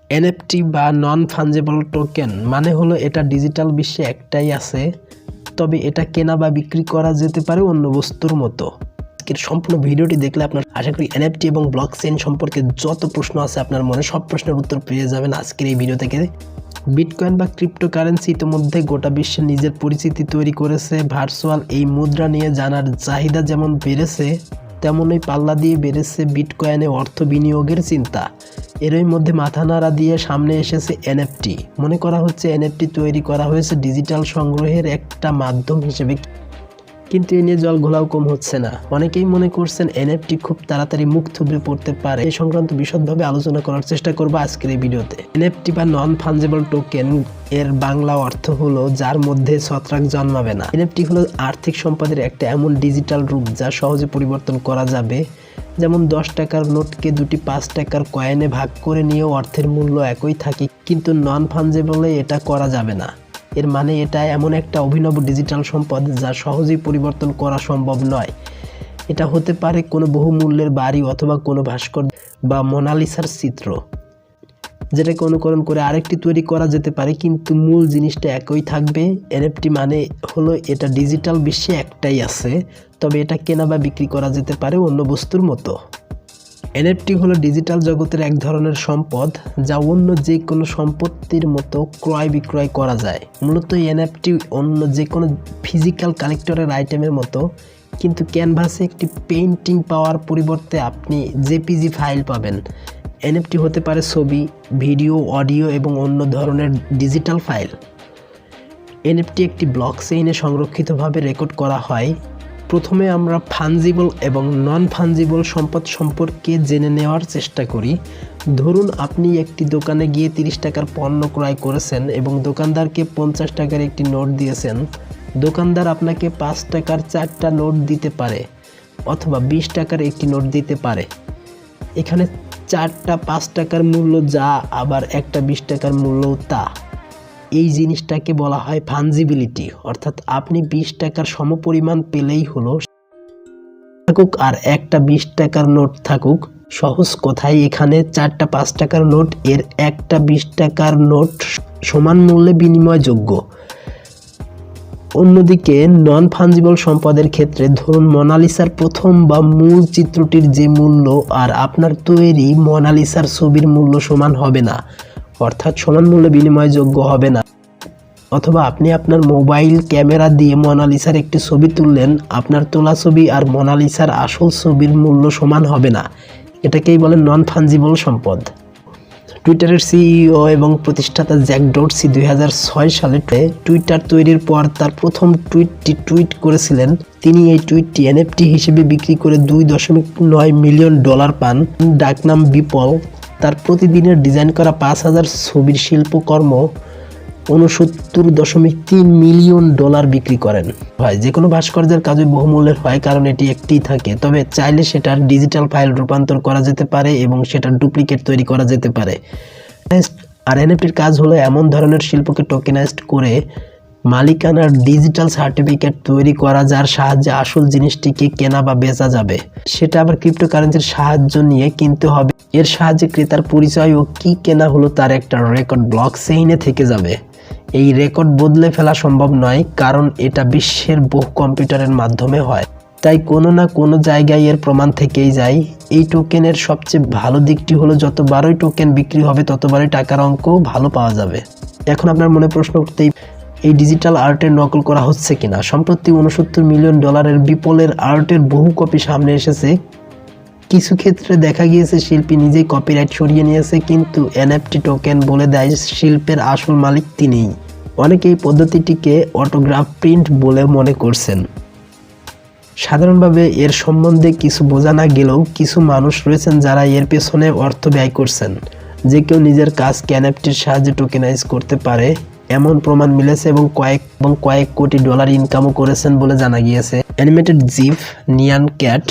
NFT বা নন ফাঞ্জেবল token মানে হলো এটা ডিজিটাল বিশ্বে একটাই আছে, তবে এটা কেনা বা বিক্রি করা যেতে পারে অন্য বস্তুর মতো। আজকের সম্পূর্ণ ভিডিওটি দেখলে আপনার আশা করি এনএফটি এবং ব্লকচেইন সম্পর্কে যত প্রশ্ন আছে আপনার মনে সব প্রশ্নের উত্তর পেয়ে যাবেন আজকের এই ভিডিও থেকে। বিটকয়েন বা ক্রিপ্টোকারেন্সি ইতিমধ্যে গোটা বিশ্বে নিজের পরিচিতি তৈরি করেছে। ভার্চুয়াল এই মুদ্রা নিয়ে জানার চাহিদা যেমন বেড়েছে, তেমনই পাল্লা দিয়ে বেড়েছে বিটকয়েনে অর্থ বিনিয়োগের চিন্তা। এরই মধ্যে মাথা নাড়া দিয়ে সামনে এসেছে এনএফটি। মনে করা হচ্ছে এনএফটি তৈরি করা হয়েছে ডিজিটাল সংগ্রহের একটা মাধ্যম হিসেবে, কিন্তু এ নিয়ে জল ঘোলাও কম হচ্ছে না। অনেকেই মনে করছেন এনএফটি খুব তাড়াতাড়ি মুখ থুবড়ে পড়তে পারে। এই সংক্রান্ত বিশদভাবে আলোচনা করার চেষ্টা করব আজকের এই ভিডিওতে। এনএফটি বা নন ফাঞ্জেবল টোকেন এর বাংলা অর্থ হলো যার মধ্যে ছত্রাক জন্মাবে না। এনএফটি হলো আর্থিক সম্পদের একটা এমন ডিজিটাল রূপ যা সহজে পরিবর্তন করা যাবে। যেমন 10 টাকার নোটকে দুটি 5 টাকার কয়েনে ভাগ করে নিয়েও অর্থের মূল্য একই থাকে, কিন্তু নন ফাঞ্জেবলে এটা করা যাবে না। এর মানে এটা এমন একটা অভিনব ডিজিটাল সম্পদ যা সহজেই পরিবর্তন করা সম্ভব নয়। এটা হতে পারে কোনো বহুমূল্যের বাড়ি অথবা কোনো ভাস্কর্য বা মোনালিসার চিত্র, যেটাকে অনুকরণ করে আরেকটি তৈরি করা যেতে পারে, কিন্তু মূল জিনিসটা একই থাকবে। এনএফটি মানে হলো এটা ডিজিটাল বিশ্বে একটাই আছে, তবে এটা কেনা বা বিক্রি করা যেতে পারে অন্য বস্তুর মতো। এনএফটি হলো ডিজিটাল জগতের এক ধরনের সম্পদ যা অন্য যে কোনো সম্পত্তির মতো ক্রয় বিক্রয় করা যায়। মূলত এনএফটি অন্য যে কোনো ফিজিক্যাল কালেক্টরের আইটেমের মতো, কিন্তু ক্যানভাসে একটি পেইন্টিং পাওয়ার পরিবর্তে আপনি জেপিজি ফাইল পাবেন। এনএফটি হতে পারে ছবি, ভিডিও, অডিও এবং অন্য ধরনের ডিজিটাল ফাইল। এনএফটি একটি ব্লকচেইনে সংরক্ষিতভাবে রেকর্ড করা হয়। প্রথমে আমরা ফাঞ্জিবল এবং নন ফাঞ্জিবল সম্পদ সম্পর্কে জেনে নেওয়ার চেষ্টা করি। ধরুন আপনি একটি দোকানে গিয়ে 30 টাকার পণ্য ক্রয় করেছেন এবং দোকানদারকে 50 টাকার একটি নোট দিয়েছেন। দোকানদার আপনাকে 5 টাকার 4টা নোট দিতে পারে অথবা 20 টাকার একটি নোট দিতে পারে। এখানে 4টা 5 টাকার মূল্য যা, আবার একটা 20 টাকার মূল্যও তা। এই জিনিসটাকে বলা হয় ফাঞ্জিবিলিটি, অর্থাৎ আপনি 20 টাকার সমপরিমাণ পেলেই হলো থাকুক আর একটা 20 টাকার নোট থাকুক। সহজ কথায় এখানে 4টা 5 টাকার নোট এর একটা 20 টাকার নোট সমান মূল্যে বিনিময়যোগ্য। অন্যদিকে নন ফাঞ্জিবল সম্পদের ক্ষেত্রে ধরুন মোনালিসার প্রথম বা মূল চিত্রটির যে মূল্য আর আপনার তৈরি মোনালিসার ছবির মূল্য সমান হবে না, অর্থাৎ সমান মূল্যে বিনিময়যোগ্য হবে না। অথবা আপনি আপনার মোবাইল ক্যামেরা দিয়ে মোনালিসার একটি ছবি তুললেন, আপনার তোলা ছবি আর মোনালিসার আসল ছবির মূল্য সমান হবে না। এটাকেই বলে নন ফাঞ্জিবল সম্পদ। টুইটারের সিইও এবং প্রতিষ্ঠাতা জ্যাক ডোর্সি 2006 সালে টুইটার তৈরির পর তার প্রথম টুইট করেছিলেন। তিনি এই টুইটটি এনএফটি হিসেবে বিক্রি করে $2.9 মিলিয়ন পান। ডাকনাম বিপল তার প্রতিদিনের ডিজাইন করা 5000 ছবির শিল্পকর্ম $69.3 মিলিয়ন বিক্রি করেন। হয় যে কোনো ভাস্কর্যের কাজই বহুমূল্যের হয়, কারণ এটি একটিই থাকে। তবে চাইলে সেটার ডিজিটাল ফাইল রূপান্তর করা যেতে পারে এবং সেটার ডুপ্লিকেট তৈরি করা যেতে পারে। আর এনএফটির কাজ হলো এমন ধরনের শিল্পকে টোকেনাইজড করে মালিকানার ডিজিটাল সার্টিফিকেট তৈরি করা, যার সাহায্যে আসল জিনিসটিকে কেনা বা বেচা যাবে। সেটা আবার ক্রিপ্টোকারেন্সির সাহায্য নিয়ে কিনতে হবে। এর সাহায্যে ক্রেতার পরিচয় ও কি কেনা হলো তার একটা রেকর্ড ব্লকচেইনে থেকে যাবে। এই রেকর্ড বদলে ফেলা সম্ভব নয়, কারণ এটা বিশ্বের বহু কম্পিউটারের মাধ্যমে হয়, তাই কোনো না কোনো জায়গায় এর প্রমাণ থেকেই যায়। এই টোকেনের সবচেয়ে ভালো দিকটি হলো যতবারই টোকেন বিক্রি হবে ততবারই টাকার অঙ্ক ভালো পাওয়া যাবে। এখন আপনার মনে প্রশ্ন উঠতেই, এই ডিজিটাল আর্টের নকল করা হচ্ছে কিনা? সম্প্রতি $69 মিলিয়ন বিপলের আর্টের বহু কপি সামনে এসেছে। কিছু ক্ষেত্রে দেখা গিয়েছে শিল্পী নিজেই কপিরাইট সরিয়ে নিয়েছে, কিন্তু এনএফটি টোকেন বলে দেয় শিল্পের আসল মালিক তিনিই। অনেকে এই পদ্ধতিটিকে অটোগ্রাফ প্রিন্ট বলে মনে করছেন। সাধারণভাবে এর সম্বন্ধে কিছু বোঝা না গেলেও কিছু মানুষ রয়েছেন যারা এর পেছনে অর্থ ব্যয় করছেন। যে কেউ নিজের কাজকে এনএফটির সাহায্যে টোকেনাইজ করতে পারে এমন প্রমাণ মিলেছে এবং কয়েক কোটি ডলার ইনকামও করেছেন বলে জানা গিয়েছে। অ্যানিমেটেড জিফ নিয়ান ক্যাট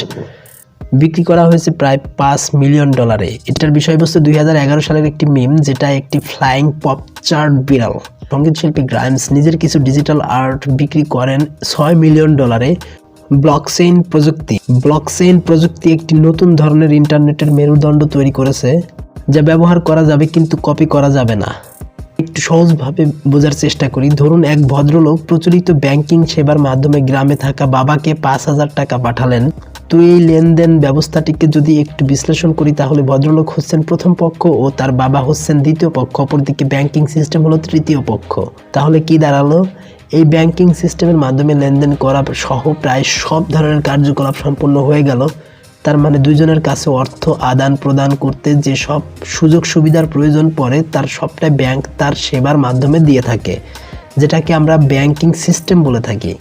বিক্রি করা হয়েছে প্রায় $5 মিলিয়ন। এটার বিষয়বস্তু 2011 সালের একটি মিম, যেটা একটি ফ্লাইং পপ চার্ট বিড়াল। সঙ্গীত শিল্পী গ্রাইমস নিজের কিছু ডিজিটাল আর্ট বিক্রি করেন $6 মিলিয়ন। ব্লকচেইন প্রযুক্তি একটি নতুন ধরনের ইন্টারনেটের মেরুদণ্ড তৈরি করেছে। যা ব্যবহার করা যাবে কিন্তু কপি করা যাবে না। একটু সহজভাবে বোঝার চেষ্টা করি। ধরুন এক ভদ্রলোক প্রচলিত ব্যাংকিং সেবার মাধ্যমে গ্রামে থাকা বাবাকে 5,000 টাকা পাঠালেন। তো এই লেনদেন ব্যবস্থাটিকে যদি একটু বিশ্লেষণ করি তাহলে ভদ্রলোক হচ্ছেন প্রথম পক্ষ ও তার বাবা হচ্ছেন দ্বিতীয় পক্ষ, অপরদিকে ব্যাংকিং সিস্টেম হলো তৃতীয় পক্ষ। তাহলে কি দাঁড়ালো? এই ব্যাংকিং সিস্টেমের মাধ্যমে লেনদেন করা সহ প্রায় সব ধরনের কার্যকলাপ সম্পন্ন হয়ে গেল। তার মানে দুইজনের কাছে অর্থ আদান প্রদান করতে যে সব সুযোগ সুবিধার প্রয়োজন পড়ে তার সবটাই ব্যাংক তার সেবার মাধ্যমে দিয়ে থাকে, যেটাকে আমরা ব্যাংকিং সিস্টেম বলে থাকি।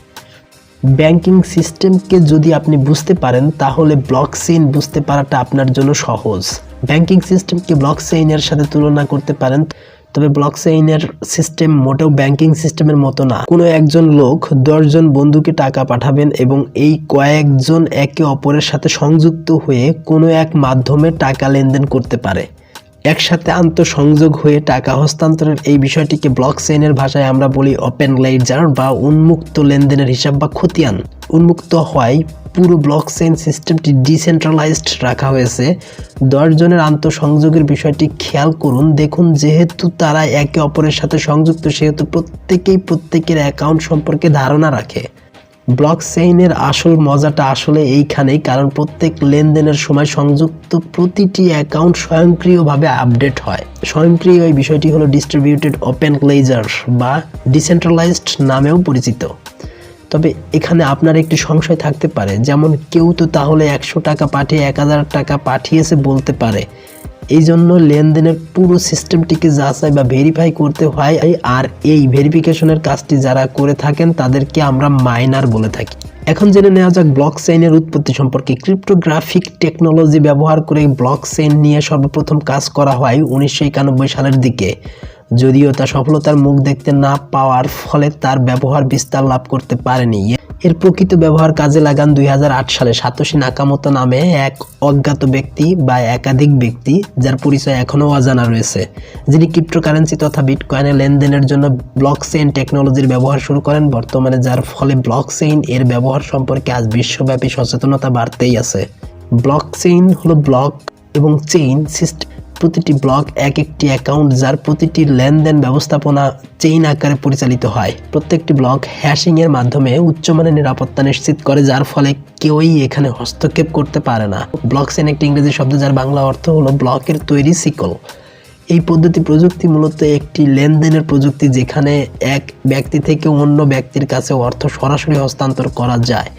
ব্যাংকিং সিস্টেমকে যদি আপনি বুঝতে পারেন তাহলে ব্লকচেইন বুঝতে পারাটা আপনার জন্য সহজ। ব্যাংকিং সিস্টেমকে ব্লকচেইনের সাথে তুলনা করতে পারেন, তবে ব্লকচেইনের সিস্টেম মোটেও ব্যাংকিং সিস্টেমের মতো না। কোনো একজন লোক 10 জন বন্ধুকে টাকা পাঠাবেন এবং এই কয়েকজন একে অপরের সাথে সংযুক্ত হয়ে কোনো এক মাধ্যমে টাকা লেনদেন করতে পারে। একসাথে আন্তঃসংযোগ হয়ে টাকা হস্তান্তরের এই বিষয়টিকে ব্লকচেইনের ভাষায় আমরা বলি ওপেন লেডজার বা উন্মুক্ত লেনদেনের হিসাব বা খতিয়ান। উন্মুক্ত হওয়ায় পুরো ব্লকচেইন সিস্টেমটি ডিসেন্ট্রালাইজড রাখা হয়েছে। 10 জনের আন্তঃসংযোগের বিষয়টি খেয়াল করুন। দেখুন, যেহেতু তারা একে অপরের সাথে সংযুক্ত সেহেতু প্রত্যেকেই প্রত্যেকের অ্যাকাউন্ট সম্পর্কে ধারণা রাখে। ব্লকচেইনের আসল মজাটা আসলে এইখানেই, কারণ প্রত্যেক লেনদেনের সময় সংযুক্ত প্রতিটি অ্যাকাউন্ট স্বয়ংক্রিয়ভাবে আপডেট হয়। স্বয়ংক্রিয় এই বিষয়টি হলো ডিস্ট্রিবিউটেড ওপেন লেজার বা ডিসেন্ট্রালাইজড নামেও পরিচিত। তবে এখানে আপনার একটি সংশয় থাকতে পারে, যেমন কেউ তো তাহলে 100 টাকা পাঠিয়ে 1000 টাকা পাঠিয়েছে বলতে পারে। এই জন্য লেনদেনের পুরো সিস্টেমটিকে যাচাই বা ভেরিফাই করতে হয়, আর এই ভেরিফিকেশনের কাজটি যারা করে থাকেন তাদেরকে আমরা মাইনার বলে থাকি। এখন জেনে নেওয়া যাক ব্লকচেইনের উৎপত্তি সম্পর্কে। ক্রিপ্টোগ্রাফিক টেকনোলজি ব্যবহার করে ব্লকচেইন নিয়ে সর্বপ্রথম কাজ করা হয় 1991 সালের দিকে। যদিও তা সফলতার মুখ দেখতে না পাওয়ার ফলে তার ব্যবহার বিস্তার লাভ করতে পারেনি। এর প্রকৃত ব্যবহার কাজে লাগান 2008 সালে সাতোশি নাকামোতো নামে এক অজ্ঞাত ব্যক্তি বা একাধিক ব্যক্তি, যার পরিচয় এখনও অজানা রয়েছে, যিনি ক্রিপ্টোকারেন্সি তথা বিটকয়েনে লেনদেনের জন্য ব্লকচেইন টেকনোলজির ব্যবহার শুরু করেন বর্তমানে, যার ফলে ব্লকচেইন এর ব্যবহার সম্পর্কে আজ বিশ্বব্যাপী সচেতনতা বাড়তেই আছে। ব্লকচেইন হলো ব্লক এবং চেইন সিস্টেম। প্রতিটি ব্লক এক একটি অ্যাকাউন্ট, যার প্রতিটি লেনদেন ব্যবস্থাপনা চেইন আকারে পরিচালিত হয়। প্রত্যেকটি ব্লক হ্যাশিং এর মাধ্যমে উচ্চমানের নিরাপত্তা নিশ্চিত করে, যার ফলে কেউই এখানে হস্তক্ষেপ করতে পারে না। ব্লকচেইন একটি ইংরেজি শব্দ যার বাংলা অর্থ হলো ব্লকের তৈরি শিকল। এই পদ্ধতি প্রযুক্তি মূলত একটি লেনদেনের প্রযুক্তি, যেখানে এক ব্যক্তি থেকে অন্য ব্যক্তির কাছে অর্থ সরাসরি হস্তান্তর করা যায়।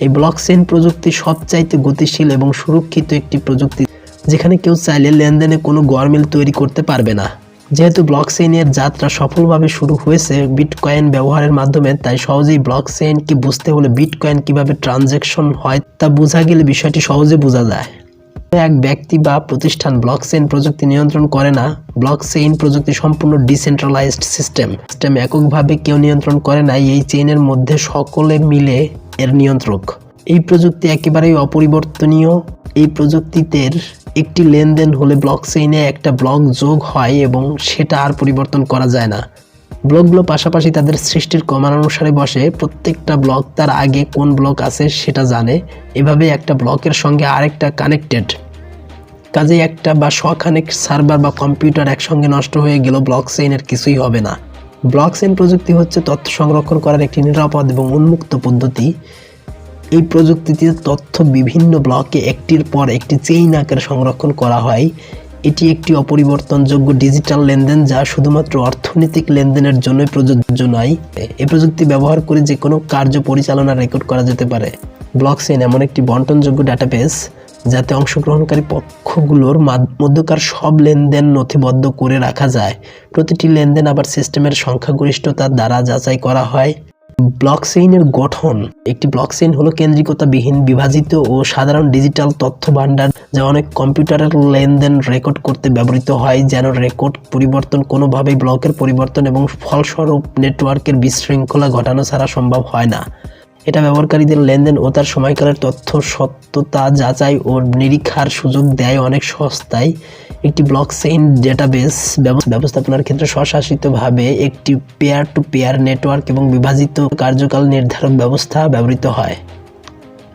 এই ব্লকচেইন প্রযুক্তি সবচাইতে গতিশীল এবং সুরক্ষিত একটি প্রযুক্তি, যেখানে কেউ চাইলে লেনদেনে কোনো গরমিল তৈরি করতে পারবে না। যেহেতু ব্লকচেইনের যাত্রা সফলভাবে শুরু হয়েছে বিটকয়েন ব্যবহারের মাধ্যমে, তাই সহজেই ব্লকচেইনকে বুঝতে হলে বিটকয়েন কিভাবে ট্রানজ্যাকশন হয় তা বোঝা গেলে বিষয়টি সহজে বোঝা যায়। এক ব্যক্তি বা প্রতিষ্ঠান ব্লকচেইন প্রযুক্তি নিয়ন্ত্রণ করে না। ব্লকচেইন প্রযুক্তি সম্পূর্ণ ডিসেন্ট্রালাইজড সিস্টেম। এককভাবে কেউ নিয়ন্ত্রণ করে না, এই চেইনের মধ্যে সকলে মিলে এর নিয়ন্ত্রক। এই প্রযুক্তি একেবারেই অপরিবর্তনীয়। এই প্রযুক্তিতে একটি লেনদেন হলে ব্লকচেইনে একটা ব্লক যোগ হয় এবং সেটা আর পরিবর্তন করা যায় না। ব্লকগুলো পাশাপাশি তাদের সৃষ্টির ক্রমানুসারে বসে। প্রত্যেকটা ব্লক তার আগে কোন ব্লক আছে সেটা জানে। এভাবে একটা ব্লকের সঙ্গে আরেকটা কানেক্টেড। কাজেই একটা বা শখানেক সার্ভার বা কম্পিউটার একসঙ্গে নষ্ট হয়ে গেল ব্লকচেইনের কিছুই হবে না। ব্লকচেইন প্রযুক্তি হচ্ছে তথ্য সংরক্ষণ করার একটি নিরাপদ এবং উন্মুক্ত পদ্ধতি। এই প্রযুক্তিতে তথ্য বিভিন্ন ব্লকে একটির পর একটি চেইন আকারে সংরক্ষণ করা হয়। এটি একটি অপরিবর্তনযোগ্য ডিজিটাল লেনদেন, যা শুধুমাত্র অর্থনৈতিক লেনদেনের জন্যই প্রযোজ্য নয়। এই প্রযুক্তি ব্যবহার করে যে কোনো কার্য পরিচালনা রেকর্ড করা যেতে পারে। ব্লকচেইন এমন একটি বন্টনযোগ্য ডাটাবেস যাতে অংশগ্রহণকারী পক্ষগুলোর মধ্যকার সব লেনদেন নথিবদ্ধ করে রাখা যায়। প্রতিটি লেনদেন আবার সিস্টেমের সংখ্যাগরিষ্ঠতার দ্বারা যাচাই করা হয়। ব্লকচেইনের গঠন। একটি ব্লকচেইন হলো কেন্দ্রিকতাবিহীন, বিভাজিত ও সাধারণ ডিজিটাল তথ্য ভাণ্ডার, যা অনেক কম্পিউটারের লেনদেন রেকর্ড করতে ব্যবহৃত হয়। যেন রেকর্ড পরিবর্তন কোনোভাবেই ব্লকের পরিবর্তন এবং ফলস্বরূপ নেটওয়ার্কের বিশৃঙ্খলা ঘটানো ছাড়া সম্ভব হয় না। এটা ব্যবহারকারীদের লেনদেন ও তার সময়কালের তথ্য সত্যতা যাচাই ও নিরীক্ষার সুযোগ দেয় অনেক সস্তায়। একটি ব্লকচেইন ডেটাবেস ব্যবস্থাপনার ক্ষেত্রে স্বশাসিতভাবে একটি পেয়ার টু পেয়ার নেটওয়ার্ক এবং বিভাজিত কার্যকাল নির্ধারক ব্যবস্থা ব্যবহৃত হয়।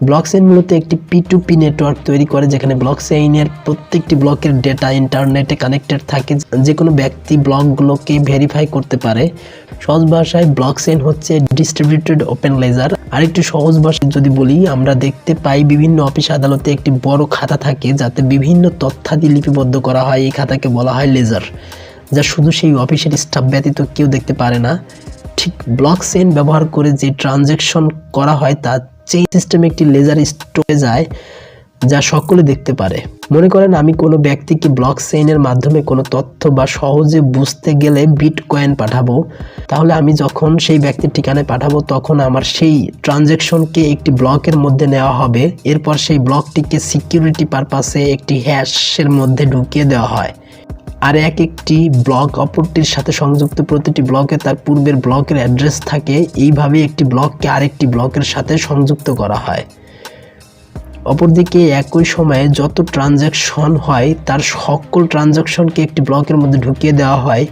ব্লকচেইন মূলত একটি P2P নেটওয়ার্ক তৈরি করে, যেখানে ব্লকচেইনের প্রত্যেকটি ব্লকের ডেটা ইন্টারনেটে কানেক্টেড থাকে, যে কোনো ব্যক্তি ব্লকগুলোকে ভেরিফাই করতে পারে। সহজ ভাষায় ব্লকচেইন হচ্ছে ডিস্ট্রিবিউটেড ওপেন লেজার। আরেকটু সহজ ভাষায় যদি বলি, আমরা দেখতে পাই বিভিন্ন অফিস আদালতে একটি বড় খাতা থাকে যাতে বিভিন্ন তথ্যাদি লিপিবদ্ধ করা হয়। এই খাতাকে বলা হয় লেজার, যা শুধু সেই অফিসের স্টাফ ব্যতীত কেউ দেখতে পারে না। ঠিক ব্লকচেইন ব্যবহার করে যে ট্রানজ্যাকশন করা হয় তা চেইন সিস্টেমে একটি লেজার স্টোরে যায়, যা সকলে দেখতে পারে। মনে করেন আমি কোনো ব্যক্তিকে ব্লকচেইনের মাধ্যমে কোনো তথ্য বা সহজে বুঝতে গেলে বিটকয়েন পাঠাবো, তাহলে আমি যখন সেই ব্যক্তির ঠিকানায় পাঠাবো তখন আমার সেই ট্রানজ্যাকশনকে একটি ব্লকের মধ্যে নেওয়া হবে। এরপর সেই ব্লকটিকে সিকিউরিটি পারপাসে একটি হ্যাশের মধ্যে ঢুকিয়ে দেওয়া হয়। আর একটি ব্লক অপরটির সাথে সংযুক্ত। প্রতিটি ব্লকে তার পূর্বের ব্লকের অ্যাড্রেস থাকে। এইভাবে একটি ব্লককে আরেকটি ব্লকের সাথে সংযুক্ত করা হয়। অপরদিকে একই সময়ে যত ট্রানজ্যাকশন হয় তার সকল ট্রানজ্যাকশনকে একটি ব্লকের মধ্যে ঢুকিয়ে দেওয়া হয়,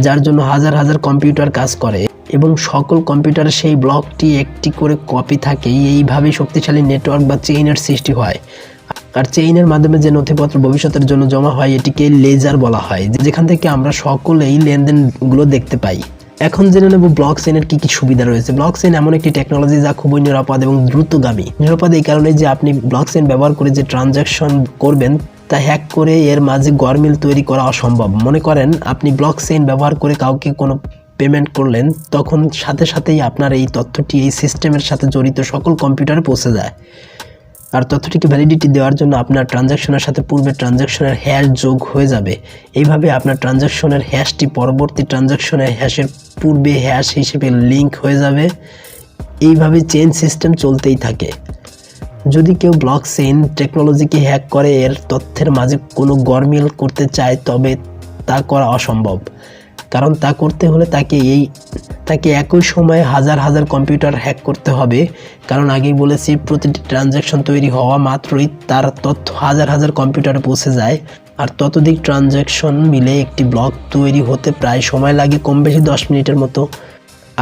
যার জন্য হাজার হাজার কম্পিউটার কাজ করে এবং সকল কম্পিউটারে সেই ব্লকটি একটি করে কপি থাকে। এইভাবে শক্তিশালী নেটওয়ার্ক বা চেইনের সৃষ্টি হয়। আর চেইনের মাধ্যমে যে নথিপত্র ভবিষ্যতের জন্য জমা হয় এটিকে লেজার বলা হয়, যেখান থেকে আমরা সকলেই লেনদেনগুলো দেখতে পাই। এখন জেনে নেব ব্লকচেইনের কি কি সুবিধা রয়েছে। ব্লকচেইন এমন একটি টেকনোলজি যা খুবই নিরাপদ এবং দ্রুতগামী। নিরাপদ এই কারণে যে আপনি ব্লকচেইন ব্যবহার করে যে ট্রানজ্যাকশন করবেন তা হ্যাক করে এর মাঝে গরমিল তৈরি করা অসম্ভব। মনে করেন আপনি ব্লকচেইন ব্যবহার করে কাউকে কোনো পেমেন্ট করলেন, তখন সাথে সাথেই আপনার এই তথ্যটি এই সিস্টেমের সাথে জড়িত সকল কম্পিউটারে পৌঁছে যায়। আর তথ্যটিকে ভ্যালিডিটি দেওয়ার জন্য আপনার ট্রানজ্যাকশনের সাথে পূর্বের ট্রানজ্যাকশনের হ্যাশ যোগ হয়ে যাবে। এইভাবে আপনার ট্রানজ্যাকশনের হ্যাশটি পরবর্তী ট্রানজ্যাকশনের হ্যাশের পূর্বে হ্যাশ হিসেবে লিঙ্ক হয়ে যাবে। এইভাবে চেইন সিস্টেম চলতেই থাকে। যদি কেউ ব্লকচেইন টেকনোলজিকে হ্যাক করে এর তথ্যের মাঝে কোনো গরমিল করতে চায়, তবে তা করা অসম্ভব। কারণ তা করতে হলে তাকে একই সময়ে হাজার হাজার কম্পিউটার হ্যাক করতে হবে। কারণ আগেই বলেছি, প্রতিটি ট্রানজ্যাকশন তৈরি হওয়া মাত্রই তার তথ্য হাজার হাজার কম্পিউটারে পৌঁছে যায়। আর ততোধিক ট্রানজ্যাকশন মিলে একটি ব্লক তৈরি হতে প্রায় সময় লাগে কম বেশি 10 মিনিটের মতো।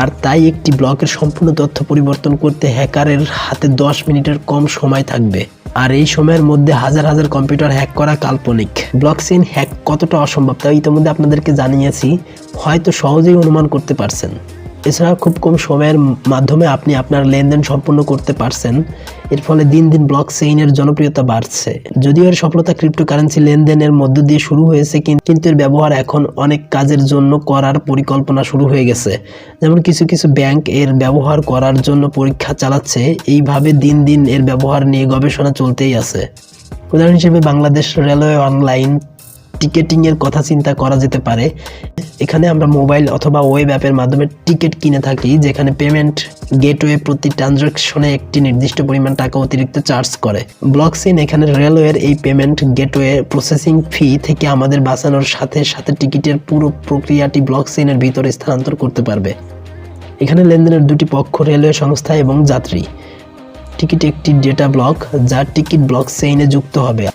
আর তাই একটি ব্লকের সম্পূর্ণ তথ্য পরিবর্তন করতে হ্যাকারের হাতে 10 মিনিটের কম সময় থাকবে। আর এই সময়ের মধ্যে হাজার হাজার কম্পিউটার হ্যাক করা কাল্পনিক। ব্লকচেইন হ্যাক কতটা অসম্ভব তা ইতিমধ্যে আপনাদেরকে জানিয়েছি, হয়তো সহজেই অনুমান করতে পারছেন। এছাড়া খুব কম সময়ের মাধ্যমে আপনি আপনার লেনদেন সম্পূর্ণ করতে পারছেন। এর ফলে দিন দিন ব্লকচেইনের জনপ্রিয়তা বাড়ছে। যদিও এর সফলতা ক্রিপ্টোকারেন্সি লেনদেনের মধ্য দিয়ে শুরু হয়েছে, কিন্তু এর ব্যবহার এখন অনেক কাজের জন্য করার পরিকল্পনা শুরু হয়ে গেছে। যেমন কিছু কিছু ব্যাংক এর ব্যবহার করার জন্য পরীক্ষা চালাচ্ছে। এইভাবে দিন দিন এর ব্যবহার নিয়ে গবেষণা চলতেই আছে। উদাহরণ হিসেবে বাংলাদেশ রেলওয়ে অনলাইন টিকেটিং এর কথা চিন্তা করা যেতে পারে। এখানে আমরা মোবাইল অথবা ওয়েব অ্যাপের মাধ্যমে টিকিট কিনে থাকি, যেখানে পেমেন্ট গেটওয়ে প্রতি ট্রানজ্যাকশনে একটি নির্দিষ্ট পরিমাণ টাকা অতিরিক্ত চার্জ করে। ব্লকচেইন এখানে রেলওয়ের এই পেমেন্ট গেটওয়ে প্রসেসিং ফি থেকে আমাদের বাঁচানোর সাথে সাথে টিকিটের পুরো প্রক্রিয়াটি ব্লকচেইনের ভিতরে স্থানান্তর করতে পারবে। এখানে লেনদেনের দুটি পক্ষ, রেলওয়ে সংস্থা এবং যাত্রী। টিকিট একটি ডেটা ব্লক যা টিকিট ব্লকচেইনে যুক্ত হবে।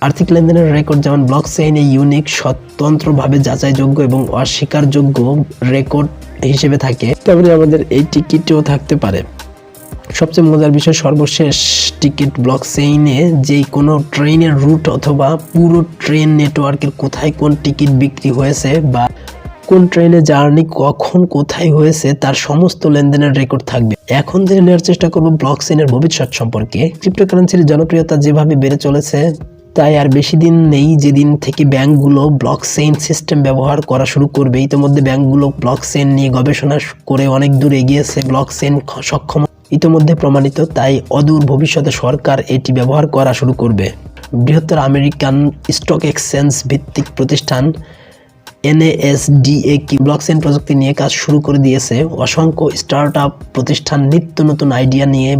আর্থিক লেনদেনের রেকর্ড যেমন ব্লকচেইনে ইউনিক, স্বতন্ত্রভাবে যাচাইযোগ্য এবং অস্বীকারযোগ্য রেকর্ড হিসেবে থাকে, তেমনি আমাদের এই টিকিটেও থাকতে পারে। সবচেয়ে মজার বিষয়, সর্বশেষ টিকিট ব্লকচেইনে যে কোনো ট্রেনের রুট অথবা পুরো ট্রেন নেটওয়ার্কের কোথায় কোন টিকিট বিক্রি হয়েছে বা কোন ট্রেনে জার্নি কখন কোথায় হয়েছে তার সমস্ত লেনদেনের রেকর্ড থাকবে। এখন জেনে নেওয়ার চেষ্টা করব ব্লকচেইনের ভবিষ্যৎ সম্পর্কে। ক্রিপ্টোকারেন্সির জনপ্রিয়তা যেভাবে বেড়ে চলেছে, তাই আর বেশি দিন নেই যেদিন থেকে ব্যাংকগুলো ব্লকচেইন সিস্টেম ব্যবহার করা শুরু করবে। ইতিমধ্যে ব্যাংকগুলো ব্লকচেইন নিয়ে গবেষণা করে অনেক দূর এগিয়েছে। ব্লকচেইন সক্ষম ইতিমধ্যে প্রমাণিত, তাই অদূর ভবিষ্যতে সরকার এটি ব্যবহার করা শুরু করবে। বৃহত্তর আমেরিকান স্টক এক্সচেঞ্জ ভিত্তিক প্রতিষ্ঠান NASDAQ ব্লকচেইন প্রযুক্তি নিয়ে কাজ শুরু করে দিয়েছে। অসংখ্য স্টার্টআপ প্রতিষ্ঠান নিত্য নতুন আইডিয়া নিয়ে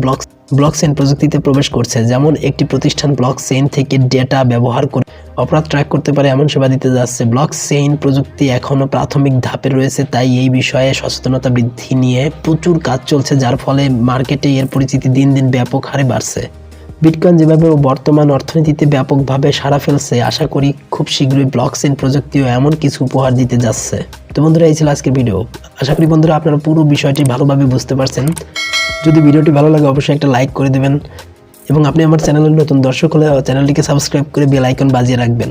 ব্লকচেইন প্রযুক্তিতে প্রবেশ করছে। যেমন একটি প্রতিষ্ঠান ব্লকচেইন থেকে ডেটা ব্যবহার করে অপরাধ ট্র্যাক করতে পারে এমন সেবা দিতে যাচ্ছে। ব্লকচেইন প্রযুক্তি এখনও প্রাথমিক ধাপে রয়েছে, তাই এই বিষয়ে সচেতনতা বৃদ্ধি নিয়ে প্রচুর কাজ চলছে, যার ফলে মার্কেটে এর পরিচিতি দিন দিন ব্যাপক হারে বাড়ছে। বিটকয়েন যেভাবে বর্তমান অর্থনীতিতে ব্যাপকভাবে সাড়া ফেলছে, আশা করি খুব শীঘ্রই ব্লকচেইন প্রযুক্তিও এমন কিছু উপহার দিতে যাচ্ছে। তো বন্ধুরা, এই ছিল আজকের ভিডিও। আশা করি বন্ধুরা আপনারা পুরো বিষয়টি ভালোভাবে বুঝতে পারছেন। যদি ভিডিওটি ভালো লাগে অবশ্যই একটা লাইক করে দেবেন এবং আপনি আমার চ্যানেলের নতুন দর্শক হলে চ্যানেলটিকে সাবস্ক্রাইব করে বেল আইকন বাজিয়ে রাখবেন।